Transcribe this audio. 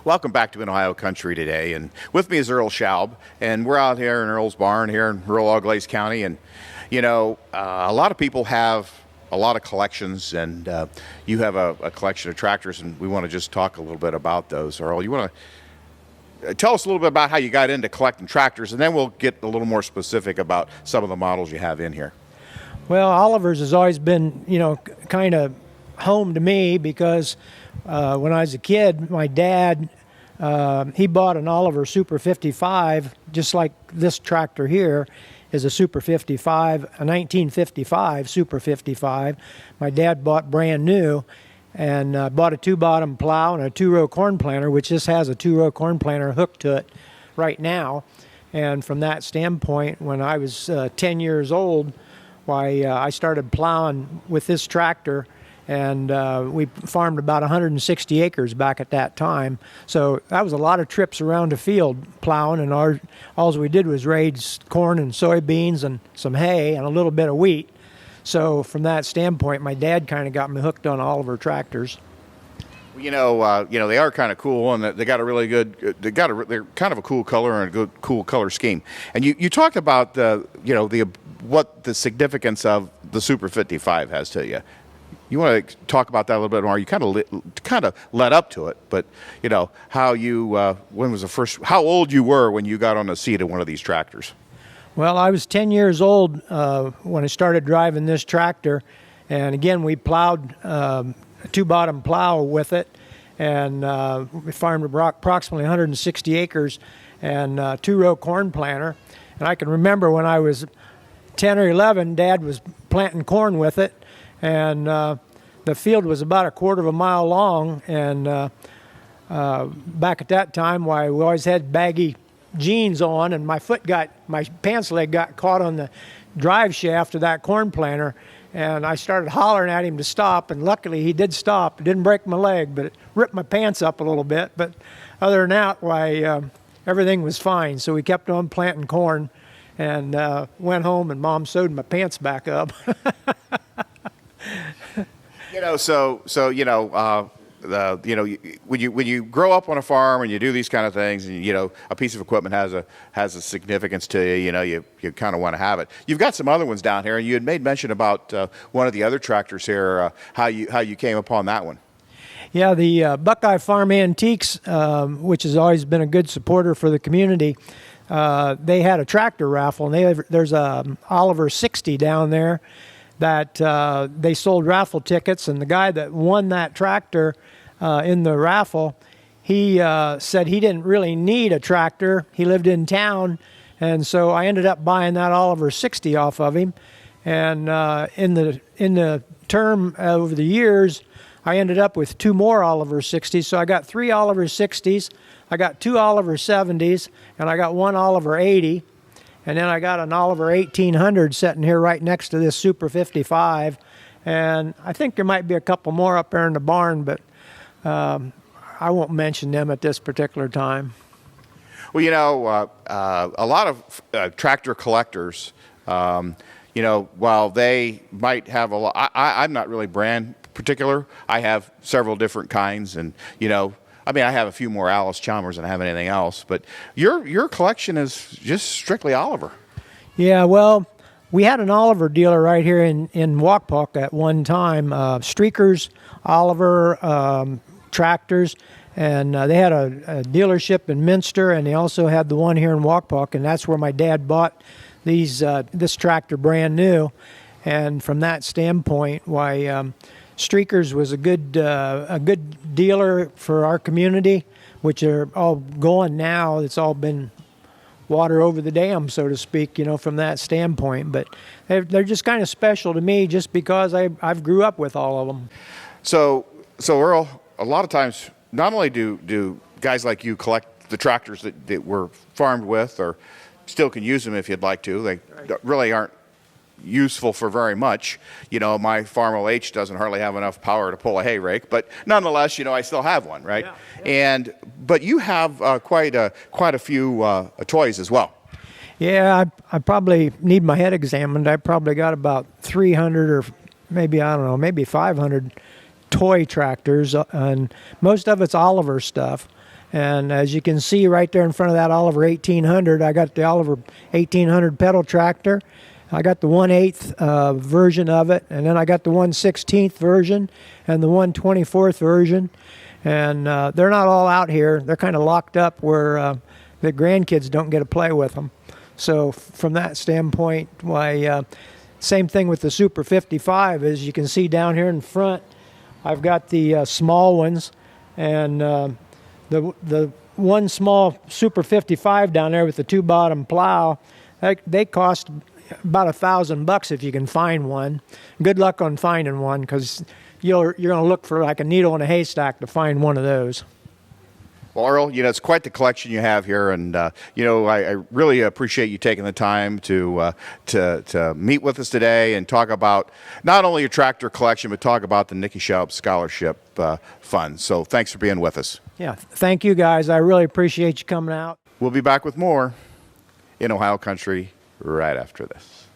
Welcome back to In Ohio Country today, and with me is Earl Schaub, and we're out here in Earl's barn here in rural Auglaize County, and a lot of people have a lot of collections, and you have a collection of tractors, and we want to just talk a little bit about those. Earl, you want to tell us a little bit about how you got into collecting tractors, and then we'll get a little more specific about some of the models you have in here. Well, Oliver's has always been, kind of home to me because when I was a kid, my dad, he bought an Oliver Super 55, just like this tractor here is a Super 55, a 1955 Super 55. My dad bought brand new and bought a two-bottom plow and a two-row corn planter, which just has a two-row corn planter hooked to it right now. And from that standpoint, when I was 10 years old, I started plowing with this tractor, and we farmed about 160 acres back at that time. So that was a lot of trips around the field plowing, and all we did was raise corn and soybeans and some hay and a little bit of wheat. So from that standpoint, my dad kind of got me hooked on Oliver tractors. They are kind of cool, and they got a really good. They're kind of a cool color and a good, cool color scheme. And you talked about what the significance of the Super 55 has to you. You want to talk about that a little bit more? You kind of led up to it, but how how old you were when you got on the seat of one of these tractors? Well, I was 10 years old when I started driving this tractor, and again we plowed a two-bottom plow with it, and we farmed approximately 160 acres and two-row corn planter. And I can remember when I was 10 or 11, Dad was planting corn with it, and the field was about a quarter of a mile long, and back at that time, we always had baggy jeans on, and my pants leg got caught on the drive shaft of that corn planter, and I started hollering at him to stop, and luckily he did stop. It didn't break my leg, but it ripped my pants up a little bit. But other than that, everything was fine. So we kept on planting corn, and went home, and Mom sewed my pants back up. When you grow up on a farm and you do these kind of things, and a piece of equipment has a significance to you, you kind of want to have it. You've got some other ones down here, and you had made mention about one of the other tractors here. How you came upon that one? Yeah, the Buckeye Farm Antiques, which has always been a good supporter for the community. They had a tractor raffle, and there's a Oliver 60 down there that they sold raffle tickets, and the guy that won that tractor in the raffle, he said he didn't really need a tractor. He lived in town, and so I ended up buying that Oliver 60 off of him. And in the term over the years, I ended up with two more Oliver 60s. So I got three Oliver 60s, I got two Oliver 70s, and I got one Oliver 80. And then I got an Oliver 1800 sitting here right next to this Super 55. And I think there might be a couple more up there in the barn, but I won't mention them at this particular time. Well, a lot of tractor collectors, while they might have a lot, I'm not really brand particular. I have several different kinds, and I have a few more Alice Chalmers than I have anything else, but your collection is just strictly Oliver. Yeah, well, we had an Oliver dealer right here in Wapakoneta at one time, Streakers, Oliver, tractors, and they had a dealership in Minster, and they also had the one here in Wapakoneta, and that's where my dad bought this tractor brand new. And from that standpoint, Streakers was a good dealer for our community, which are all going now. It's all been water over the dam, so to speak, from that standpoint. But they're just kind of special to me just because I've grew up with all of them. So Earl, a lot of times, not only do guys like you collect the tractors that were farmed with, or still can use them if you'd like to. They really aren't useful for very much. My Farm OH doesn't hardly have enough power to pull a hay rake, but nonetheless, I still have one, right? Yeah. But you have quite a few toys as well. Yeah, I probably need my head examined. I probably got about 300 or maybe 500 toy tractors, and most of it's Oliver stuff. And as you can see right there in front of that Oliver 1800, I got the Oliver 1800 pedal tractor. I got the 1/8 version of it, and then I got the 1/16 version and the 1/24 version. And they're not all out here. They're kind of locked up where the grandkids don't get to play with them. So from that standpoint, why, same thing with the Super 55. As you can see down here in front, I've got the small ones, and the one small Super 55 down there with the 2-bottom plow, they cost about $1,000 if you can find one. Good luck on finding one, because you're going to look for like a needle in a haystack to find one of those. Well, Earl, it's quite the collection you have here, and I really appreciate you taking the time to meet with us today and talk about not only your tractor collection, but talk about the Nicky Schaub Scholarship Fund. So thanks for being with us. Yeah, thank you guys. I really appreciate you coming out. We'll be back with more in Ohio Country right after this.